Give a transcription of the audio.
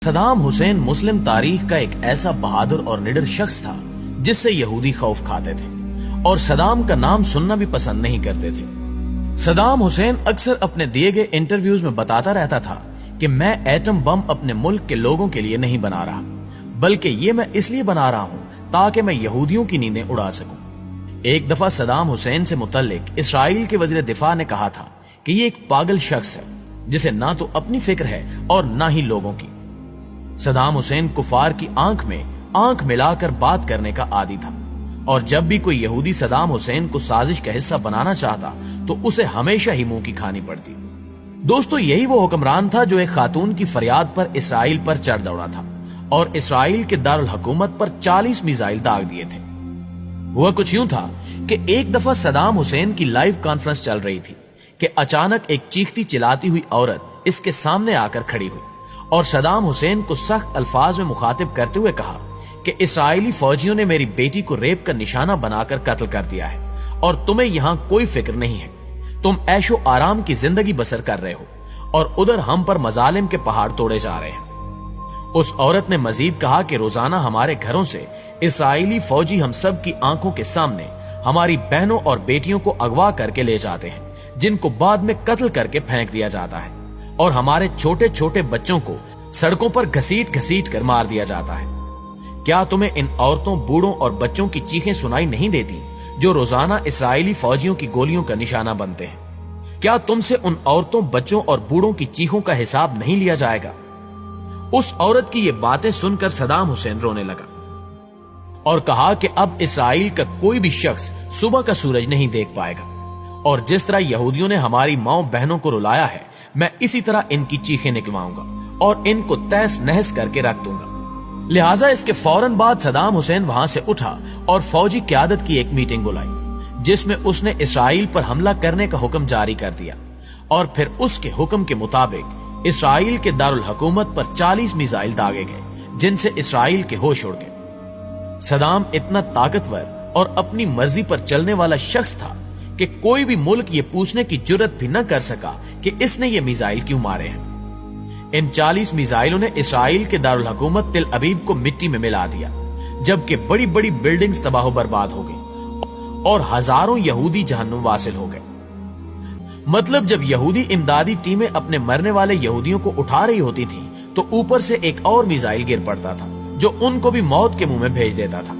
Saddam Hussein مسلم تاریخ کا ایک ایسا بہادر اور نڈر شخص تھا جس سے یہودی خوف کھاتے تھے اور صدام کا نام سننا بھی پسند نہیں کرتے تھے۔ صدام حسین اکثر اپنے دیے گئے انٹرویوز میں بتاتا رہتا تھا کہ میں ایٹم بم اپنے ملک کے لوگوں کے لیے نہیں بنا رہا، بلکہ یہ میں اس لیے بنا رہا ہوں تاکہ میں یہودیوں کی نیندیں اڑا سکوں۔ ایک دفعہ صدام حسین سے متعلق اسرائیل کے وزیر دفاع نے کہا تھا کہ یہ ایک پاگل شخص ہے جسے نہ تو اپنی فکر ہے اور نہ ہی لوگوں کی۔ صدام حسین کفار کی آنکھ میں آنکھ ملا کر بات کرنے کا عادی تھا، اور جب بھی کوئی یہودی صدام حسین کو سازش کا حصہ بنانا چاہتا تو اسے ہمیشہ ہی منہ کی کھانی پڑتی۔ دوستو، یہی وہ حکمران تھا جو ایک خاتون کی فریاد پر اسرائیل پر چڑھ دوڑا تھا اور اسرائیل کے دارالحکومت پر 40 میزائل داغ دیے تھے۔ ہوا کچھ یوں تھا کہ ایک دفعہ صدام حسین کی لائیو کانفرنس چل رہی تھی کہ اچانک ایک چیختی چلاتی ہوئی عورت اس کے سامنے آ کر کھڑی ہوئی اور صدام حسین کو سخت الفاظ میں مخاطب کرتے ہوئے کہا کہ اسرائیلی فوجیوں نے میری بیٹی کو ریپ کا نشانہ بنا کر قتل کر دیا ہے اور تمہیں یہاں کوئی فکر نہیں ہے، تم عیش و آرام کی زندگی بسر کر رہے ہو اور ادھر ہم پر مظالم کے پہاڑ توڑے جا رہے ہیں۔ اس عورت نے مزید کہا کہ روزانہ ہمارے گھروں سے اسرائیلی فوجی ہم سب کی آنکھوں کے سامنے ہماری بہنوں اور بیٹیوں کو اغوا کر کے لے جاتے ہیں، جن کو بعد میں قتل کر کے پھینک دیا جاتا ہے، اور ہمارے چھوٹے چھوٹے بچوں کو سڑکوں پر گھسیٹ گھسیٹ کر مار دیا جاتا ہے۔ کیا تمہیں ان عورتوں، بوڑھوں اور بچوں کی چیخیں سنائی نہیں دیتی جو روزانہ اسرائیلی فوجیوں کی گولیوں کا نشانہ بنتے ہیں؟ کیا تم سے ان عورتوں، بچوں اور بوڑھوں کی چیخوں کا حساب نہیں لیا جائے گا؟ اس عورت کی یہ باتیں سن کر صدام حسین رونے لگا اور کہا کہ اب اسرائیل کا کوئی بھی شخص صبح کا سورج نہیں دیکھ پائے گا، اور جس طرح یہودیوں نے ہماری ماؤں بہنوں کو رلایا ہے، میں اسی طرح ان کی چیخیں نکلواؤں گا اور ان کو تہس نہس کر کے رکھ دوں گا۔ لہٰذا اس کے فوراً بعد صدام حسین وہاں سے اٹھا اور فوجی قیادت کی ایک میٹنگ بلائی جس میں اس نے اسرائیل پر حملہ کرنے کا حکم جاری کر دیا، اور پھر اس کے حکم کے مطابق اسرائیل کے دارالحکومت پر 40 میزائل داغے گئے جن سے اسرائیل کے ہوش اڑ گئے۔ صدام اتنا طاقتور اور اپنی مرضی پر چلنے والا شخص تھا کہ کوئی بھی ملک یہ پوچھنے کی جرت بھی نہ کر سکا کہ اس نے یہ میزائل کیوں مارے ہیں۔ ان 40 میزائلوں نے اسرائیل کے دارالحکومت تل ابیب کو مٹی میں ملا دیا، جبکہ بڑی بڑی بلڈنگز تباہ و برباد ہو گئی اور ہزاروں یہودی جہنم واصل ہو گئے۔ مطلب جب یہودی امدادی ٹیمیں اپنے مرنے والے یہودیوں کو اٹھا رہی ہوتی تھیں تو اوپر سے ایک اور میزائل گر پڑتا تھا جو ان کو بھی موت کے منہ میں بھیج دیتا تھا۔